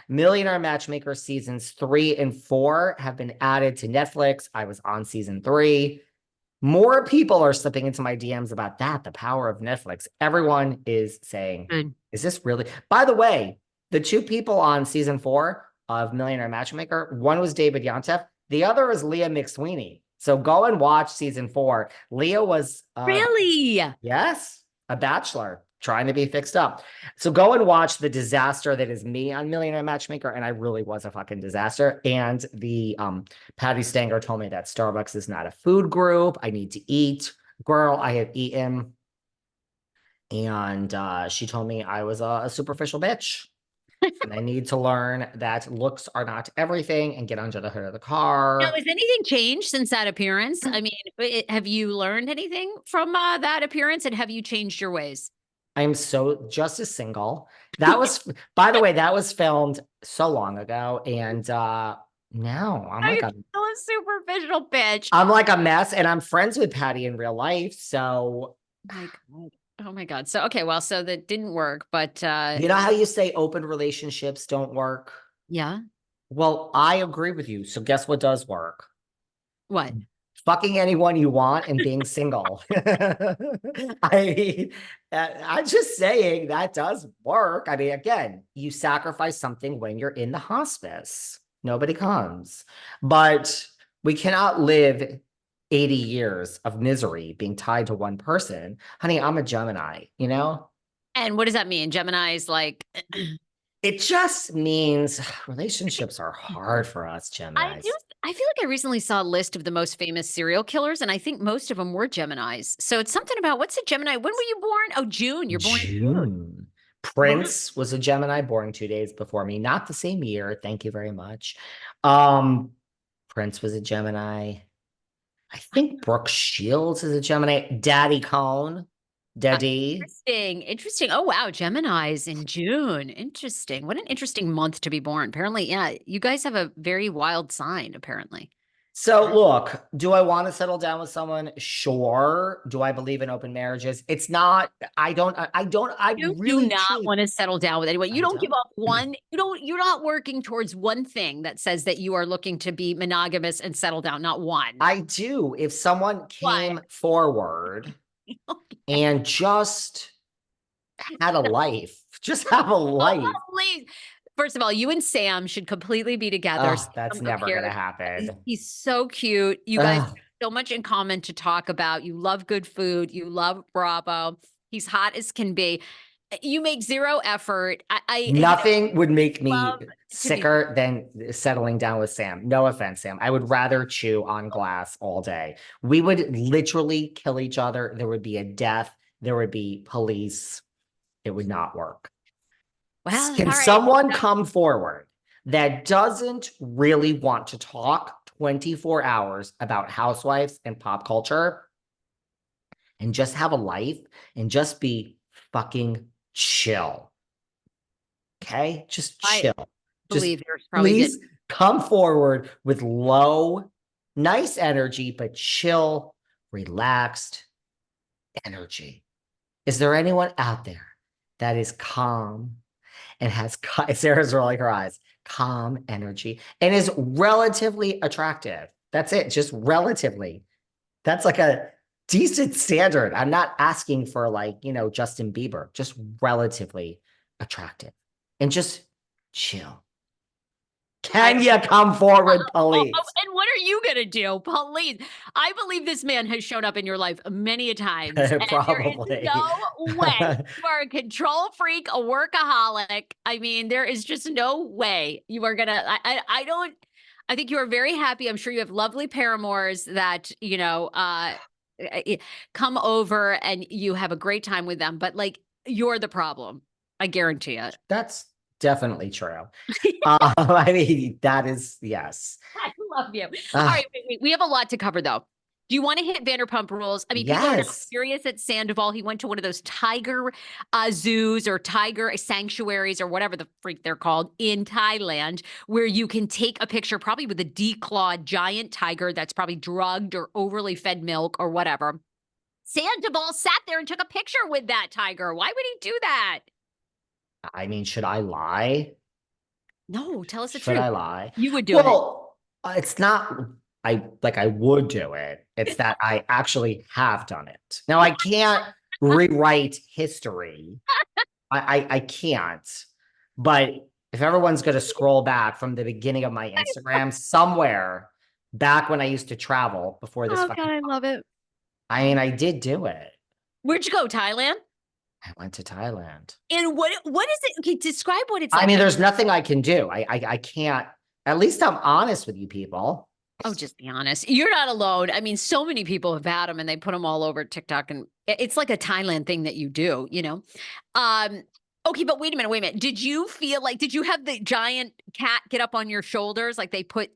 Millionaire Matchmaker seasons 3 and 4 have been added to Netflix. I was on season 3. More people are slipping into my DMs about that, the power of Netflix. Everyone is saying, is this really? By the way, the 2 people on season 4 of Millionaire Matchmaker, one was David Yontef, the other is Leah McSweeney. So go and watch season 4. Leah was really? Yes, a bachelor trying to be fixed up. So go and watch the disaster that is me on Millionaire Matchmaker, and I really was a fucking disaster. And the Patty Stanger told me that Starbucks is not a food group. I need to eat. Girl, I have eaten. And she told me I was a superficial bitch. And I need to learn that looks are not everything and get under the hood of the car. Now, has anything changed since that appearance? I mean, have you learned anything from that appearance, and have you changed your ways? I'm so just as single. That was, by the way, that was filmed so long ago. And now I'm like still a superficial bitch. I'm like a mess, and I'm friends with Patty in real life. So oh my God. So okay, well, so that didn't work, but you know how you say open relationships don't work? Yeah. Well, I agree with you. So guess what does work? What? Fucking anyone you want and being single. I mean, I'm just saying that does work. I mean, again, you sacrifice something when you're in the hospice. Nobody comes. But we cannot live 80 years of misery being tied to one person. Honey, I'm a Gemini, you know? And what does that mean? Gemini is like... It just means relationships are hard for us, Geminis. I feel like I recently saw a list of the most famous serial killers, and I think most of them were Geminis. So it's something about, what's a Gemini? When were you born? Oh, June. You're born in June. Prince was a Gemini, born 2 days before me. Not the same year. Thank you very much. Prince was a Gemini. I think Brooke Shields is a Gemini. Daddy Cone. Daddy. Interesting. Oh, wow. Gemini's in June. Interesting. What an interesting month to be born. Apparently, yeah, you guys have a very wild sign, apparently. So look, do I want to settle down with someone? Sure. Do I believe in open marriages? It's not, I really do not want to settle down with anyone. You don't give up one, you're not working towards one thing that says that you are looking to be monogamous and settle down. Not one. I do. If someone came forward and just had a life, just have a life. Oh, please. First of all, you and Sam should completely be together. That's never going to happen. He's so cute. You guys have so much in common to talk about. You love good food. You love Bravo. He's hot as can be. You make zero effort. Nothing would make me sicker than settling down with Sam. No offense, Sam. I would rather chew on glass all day. We would literally kill each other. There would be a death. There would be police. It would not work. Well, can someone come forward that doesn't really want to talk 24 hours about housewives and pop culture and just have a life and just be fucking chill? Okay? Just chill. Please come forward with low, nice energy, but chill, relaxed energy. Is there anyone out there that is calm and has, Sarah's rolling her eyes, calm energy, and is relatively attractive? That's it, just relatively. That's like a decent standard. I'm not asking for, like, you know, Justin Bieber, just relatively attractive and just chill. Can you come forward, police? And what are you going to do? Police. I believe this man has shown up in your life many a times. Probably. There is no way. You are a control freak, a workaholic. I mean, there is just no way you are going to, I think you are very happy. I'm sure you have lovely paramours that, you know, come over and you have a great time with them. But, like, you're the problem. I guarantee it. That's definitely true. I mean, that is, yes. I love you. All right, we have a lot to cover, though. Do you want to hit Vanderpump Rules? I mean, people are not serious at Sandoval. He went to one of those tiger zoos or tiger sanctuaries or whatever the freak they're called in Thailand, where you can take a picture probably with a declawed giant tiger that's probably drugged or overly fed milk or whatever. Sandoval sat there and took a picture with that tiger. Why would he do that? I mean, should I lie? No, tell us the Should I truth. lie? You would do it. Well, it's not I would do it. It's that I actually have done it. Now I can't rewrite history. I can't. But if everyone's gonna scroll back from the beginning of my Instagram, somewhere back when I used to travel before this Oh God, fucking, I love it. I mean, I did do it. Where'd you go? Thailand? I went to Thailand. And what is it? Okay, describe what it's I like. mean, there's nothing I can do. I can't. At least I'm honest with you people. Oh, just be honest. You're not alone. I mean, so many people have had them and they put them all over TikTok, and it's like a Thailand thing that you do, you know? Um, okay, but wait a minute, wait a minute. Did you feel like, did you have the giant cat get up on your shoulders? Like they put,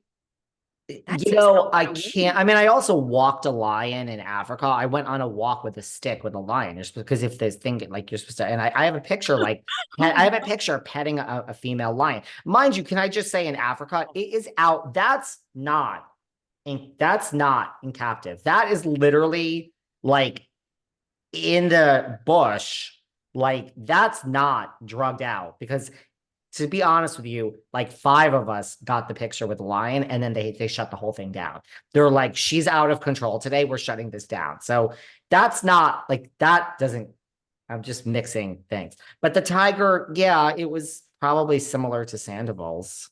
that You seems know, I kind of can't. I mean, I also walked a lion in Africa. I went on a walk with a stick with a lion. Just because if this thing like you're supposed to, and I have a picture like I have a picture petting a female lion. Mind you, can I just say in Africa, it is out. That's not in captive. That is literally like in the bush. Like that's not drugged out because to be honest with you, like 5 of us got the picture with the lion and then they shut the whole thing down. They're like, she's out of control today. We're shutting this down. So that's not like that doesn't, I'm just mixing things. But the tiger, yeah, it was probably similar to Sandoval's.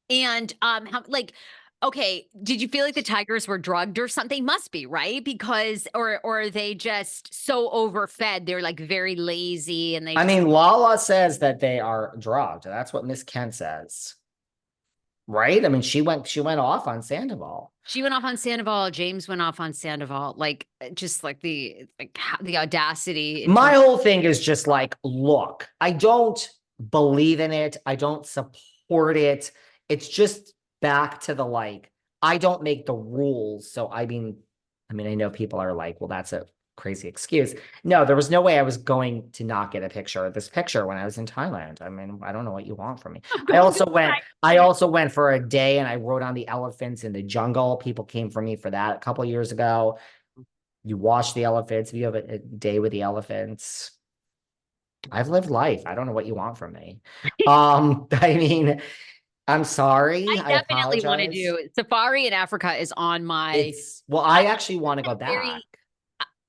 And how, like, okay, did you feel like the tigers were drugged or something? They must be, right? Because or are they just so overfed? They're like very lazy and they I just mean, Lala says that they are drugged. That's what Miss Kent says. Right? I mean, she went off on Sandoval. she went off on Sandoval, James went off on Sandoval, like just like the audacity My from whole thing is just like, look, I don't believe in it. I don't support it. It's just back to the like, I don't make the rules. So I mean, I know people are like, well, that's a crazy excuse. No, there was no way I was going to not get a picture of this picture when I was in Thailand. I mean, I don't know what you want from me. I also went for a day and I rode on the elephants in the jungle. People came for me for that a couple of years ago. You watch the elephants. If you have a day with the elephants, I've lived life. I don't know what you want from me. I mean, I'm sorry. I I definitely want to apologize. do safari in Africa is on my Well, I actually want to go back. very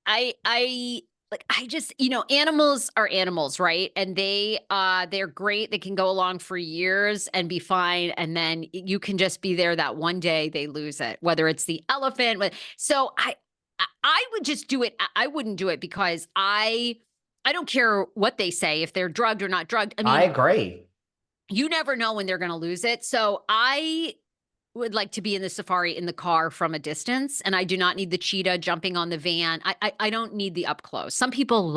I like I just, animals are animals, right? And they're great. They can go along for years and be fine. And then you can just be there that one day they lose it, whether it's the elephant. So I would just do it. I wouldn't do it because I don't care what they say, if they're drugged or not drugged. I I mean, agree. you never know when they're going to lose it. So I would like to be in the safari in the car from a distance, and I do not need the cheetah jumping on the van. I don't need the up close. Some people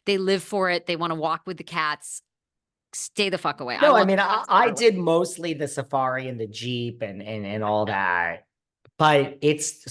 they live for it. They want to walk with the cats. Stay the fuck away. I No, I want mean, the I did mostly the safari and the Jeep and all that, but it's